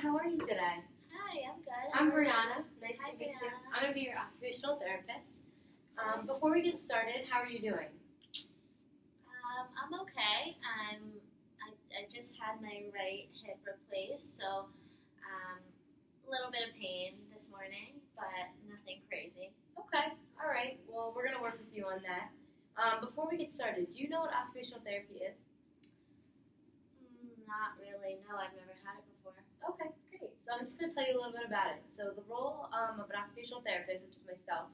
how are you today? Hi, I'm good. I'm Brianna. Nice Hi, to meet you. Brianna. I'm going to be your occupational therapist. Before we get started, how are you doing? I'm okay. I just had my right hip replaced, so a little bit of pain this morning, but nothing crazy. Okay. All right. Well, we're going to work with you on that. Before we get started, do you know what occupational therapy is? Not really. No, I've never had it before. Okay, great. So I'm just going to tell you a little bit about it. So the role of an occupational therapist, which is myself,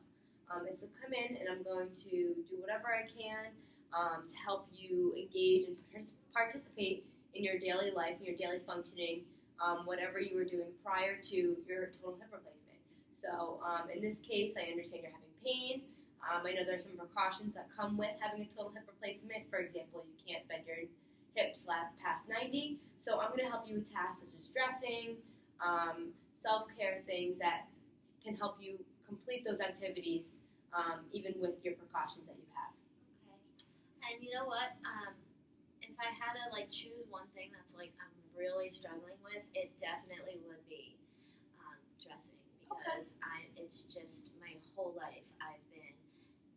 is to come in and I'm going to do whatever I can to help you engage and participate in your daily life, in your daily functioning, whatever you were doing prior to your total hip replacement. So in this case, I understand you're having pain. I know there's some precautions that come with having a total hip replacement. For example, you can't bend your hips past 90. So I'm going to help you with tasks such as dressing, self-care things that can help you complete those activities even with your precautions that you have. Okay. And you know what? If I had to choose one thing that's I'm really struggling with, it definitely would be dressing because it's just my whole life I've been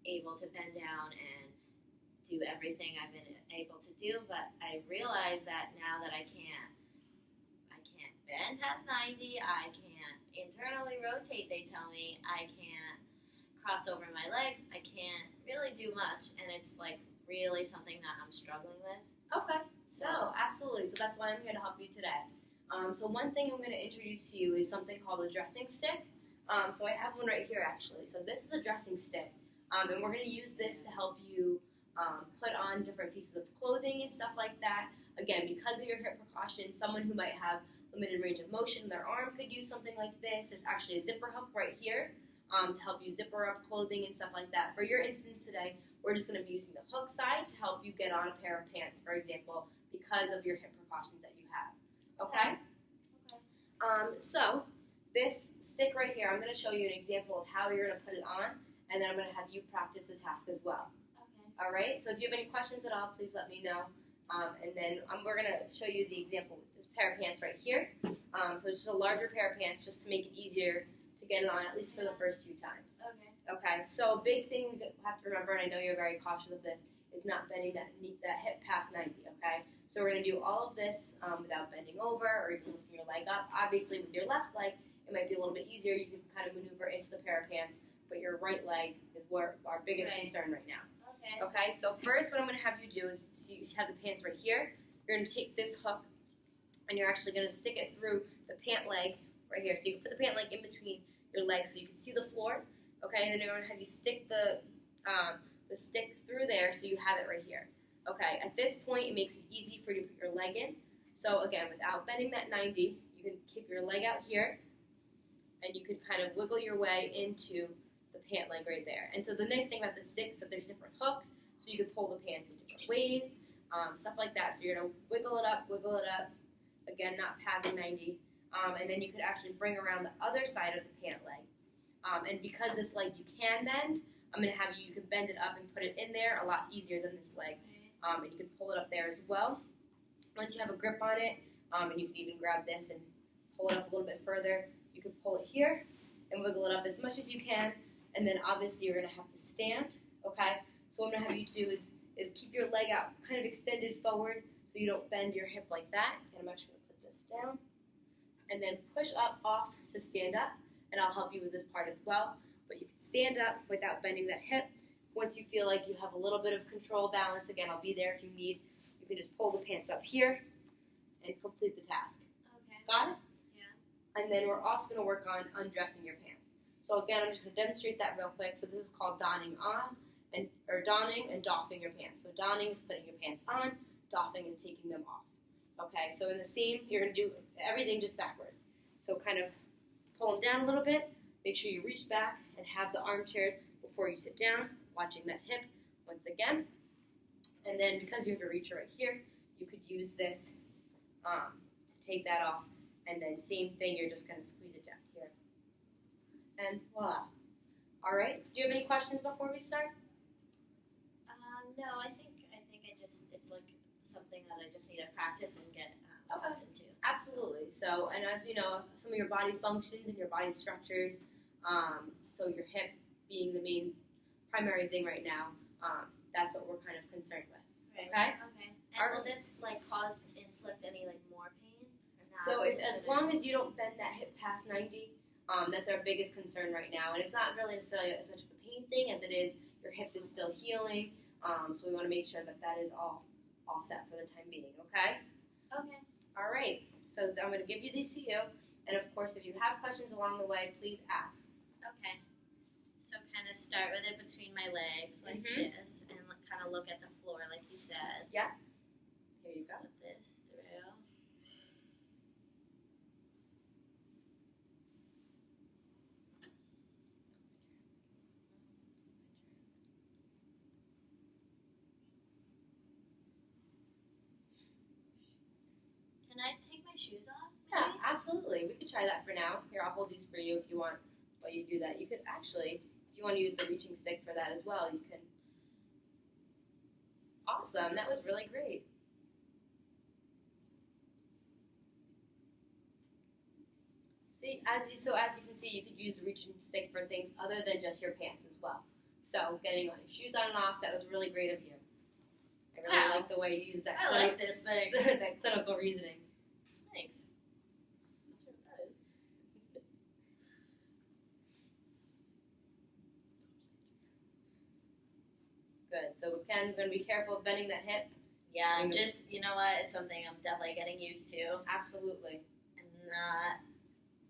able to bend down and do everything I've been able to do, but I realize that now that I can't bend past 90, I can't internally rotate, they tell me, I can't cross over my legs, I can't really do much, and it's really something that I'm struggling with. Okay, so absolutely, so that's why I'm here to help you today. So one thing I'm going to introduce to you is something called a dressing stick. So I have one right here actually, so this is a dressing stick, and we're going to use this to help you put on different pieces of clothing and stuff like that. Again, because of your hip precautions, someone who might have limited range of motion in their arm could use something like this. There's actually a zipper hook right here to help you zipper up clothing and stuff like that. For your instance today, we're just going to be using the hook side to help you get on a pair of pants, for example, because of your hip precautions that you have. Okay? So this stick right here, I'm going to show you an example of how you're going to put it on, and then I'm going to have you practice the task as well. All right, so if you have any questions at all, please let me know. And then we're going to show you the example with this pair of pants right here. So it's just a larger pair of pants just to make it easier to get it on, at least for the first few times. Okay, so a big thing we have to remember, and I know you're very cautious of this, is not bending that hip past 90, okay? So we're going to do all of this without bending over or even lifting your leg up. Obviously, with your left leg, it might be a little bit easier. You can kind of maneuver into the pair of pants, but your right leg is where our biggest concern right now. Okay, so first what I'm going to have you do is, so you have the pants right here. You're going to take this hook and you're actually going to stick it through the pant leg right here. So you can put the pant leg in between your legs so you can see the floor. Okay, and then you're going to have you stick the stick through there so you have it right here. Okay, at this point it makes it easy for you to put your leg in. So again, without bending that 90, you can keep your leg out here and you can kind of wiggle your way into the pant leg right there. And so the nice thing about the stick is that there's different hooks, so you can pull the pants in different ways, stuff like that. So you're going to wiggle it up, again, not passing 90. And then you could actually bring around the other side of the pant leg. And because this leg you can bend, I'm going to have you can bend it up and put it in there a lot easier than this leg. And you can pull it up there as well. Once you have a grip on it, and you can even grab this and pull it up a little bit further, you can pull it here and wiggle it up as much as you can. And then obviously you're going to have to stand, okay? So what I'm going to have you do is keep your leg out kind of extended forward so you don't bend your hip like that. And I'm actually going to put this down. And then push up off to stand up, and I'll help you with this part as well. But you can stand up without bending that hip. Once you feel like you have a little bit of control, balance, again, I'll be there if you need. You can just pull the pants up here and complete the task. Okay. Got it? Yeah. And then we're also going to work on undressing your pants. So again, I'm just going to demonstrate that real quick. So this is called donning and doffing your pants. So donning is putting your pants on, doffing is taking them off. Okay, so in the same, you're going to do everything just backwards. So kind of pull them down a little bit, make sure you reach back and have the armchairs before you sit down, watching that hip once again. And then because you have your reacher right here, you could use this to take that off. And then same thing, you're just going to squeeze it down here. And voila. All right. Do you have any questions before we start? No, I think it's something that I just need to practice and get accustomed to. Absolutely. So, and as you know, some of your body functions and your body structures, so your hip being the main primary thing right now, that's what we're kind of concerned with. Right. Okay? Okay. And will this inflict any more pain? Or not? So as long as you don't bend that hip past 90, that's our biggest concern right now. And it's not really necessarily as much of a pain thing as it is your hip is still healing. So we want to make sure that that is all set for the time being. Okay? Okay. All right. So I'm going to give you these to you. And of course, if you have questions along the way, please ask. Okay. So kind of start with it between my legs like this, and kind of look at the floor like you said. Yeah. Here you go. Put this through. Can I take my shoes off? Yeah, Maybe? absolutely. We could try that for now. Here, I'll hold these for you if you want. While you do that, you could actually, if you want to use the reaching stick for that as well, you can. Awesome. That was really great. See, as you can see, you could use the reaching stick for things other than just your pants as well. So, getting on your shoes on and off, that was really great of you. I really like the way you used that. I like this thing. that clinical reasoning. Thanks. Not sure what that is. Good. So again, we're going to be careful of bending that hip. Yeah, I'm just, you know what? It's something I'm definitely getting used to. Absolutely.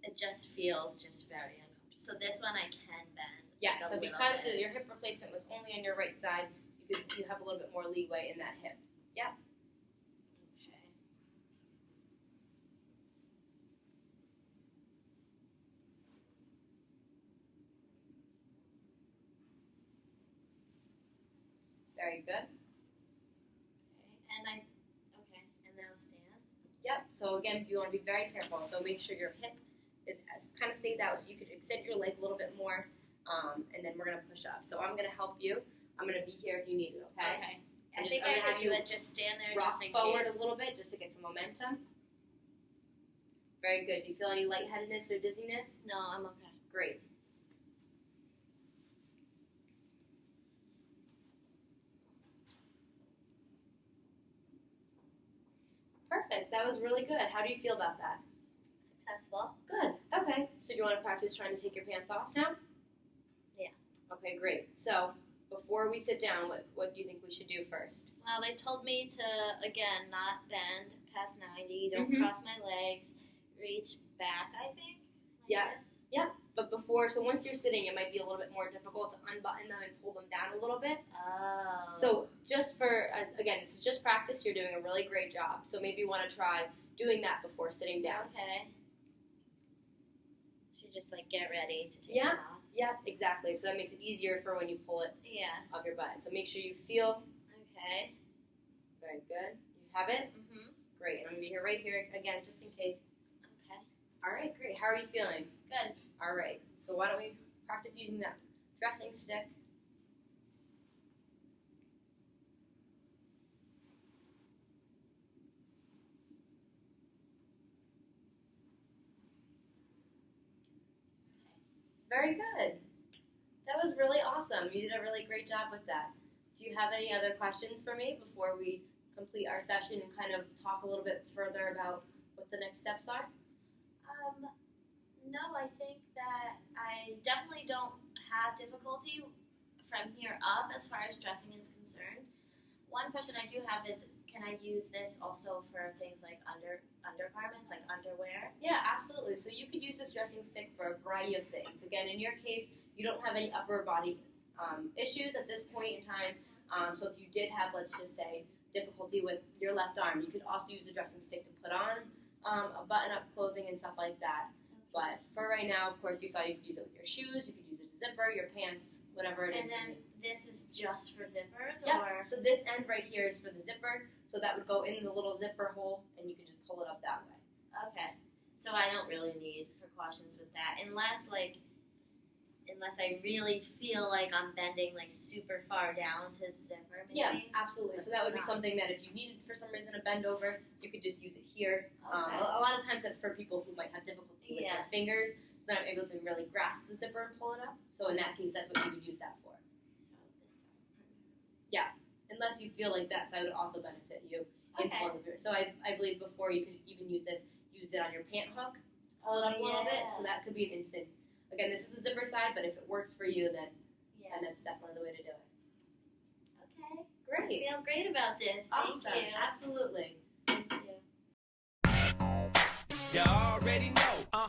It just feels just very uncomfortable. So this one I can bend. Yes. like So a little because bit. your hip replacement was only on your right side, you have a little bit more leeway in that hip. Yeah. Okay. Very good. And now stand. Yep. So again, you want to be very careful. So make sure your hip kind of stays out, so you could extend your leg a little bit more, and then we're gonna push up. So I'm gonna help you. I'm gonna be here if you need it. Okay. Okay. I'm I think gonna I have could you do it. Just stand there, Rock just in forward case. a little bit just to get some momentum. Very good. Do you feel any lightheadedness or dizziness? No, I'm okay. Great. Perfect. That was really good. How do you feel about that? Successful. Good. Okay. So do you want to practice trying to take your pants off now? Yeah. Okay, great. So before we sit down, what do you think we should do first? Well, they told me to, again, not bend past 90. Don't Mhm. cross my legs. Reach back, I think. Yeah. this. But once you're sitting, it might be a little bit more difficult to unbutton them and pull them down a little bit. Oh. So just for, again, this is just practice. You're doing a really great job. So maybe you want to try doing that before sitting down. Okay. Should just get ready to take Yeah. them off. Yeah, exactly. So that makes it easier for when you pull it Yeah. off your butt. So make sure you feel Okay. very good. You have it? Mhm. Great. I'm going to be here right here again just in case. Okay. All right, great. How are you feeling? Good. All right. So why don't we practice using that dressing stick? Very good. That was really awesome. You did a really great job with that. Do you have any other questions for me before we complete our session and kind of talk a little bit further about what the next steps are? No, I think that I definitely don't have difficulty from here up as far as dressing is concerned. One question I do have is, can I use this also for things like undergarments, like underwear? Yeah, absolutely. So you could use this dressing stick for a variety of things. Again, in your case, you don't have any upper body issues at this point in time. So if you did have, let's just say, difficulty with your left arm, you could also use the dressing stick to put on a button-up clothing and stuff like that. But for right now, of course, you saw you could use it with your shoes, you could use it as a zipper, your pants, whatever it is. And then this is just for zippers, yeah. or So this end right here is for the zipper. So that would go in the little zipper hole, and you could just pull it up that way. okay. So I don't really need precautions with that, unless I really feel like I'm bending super far down to zipper. Maybe. Yeah, absolutely. So that would be Not. something that if you needed for some reason to bend over, you you could just use it here. Okay. A lot of times that's for people who might have difficulty with their fingers, so they're not able to really grasp the zipper and pull it up. So in that case, that's what you would use that for. Unless you feel like that side would also benefit you in pulling the beer. So I believe before you could even use it on your pant hook, pull it up a little bit. So that could be an instance. Again, this is the zipper side, but if it works for you, then that's definitely the way to do it. Okay. Great. I feel great about this. Awesome. Thank you. Absolutely. Thank you. You already know.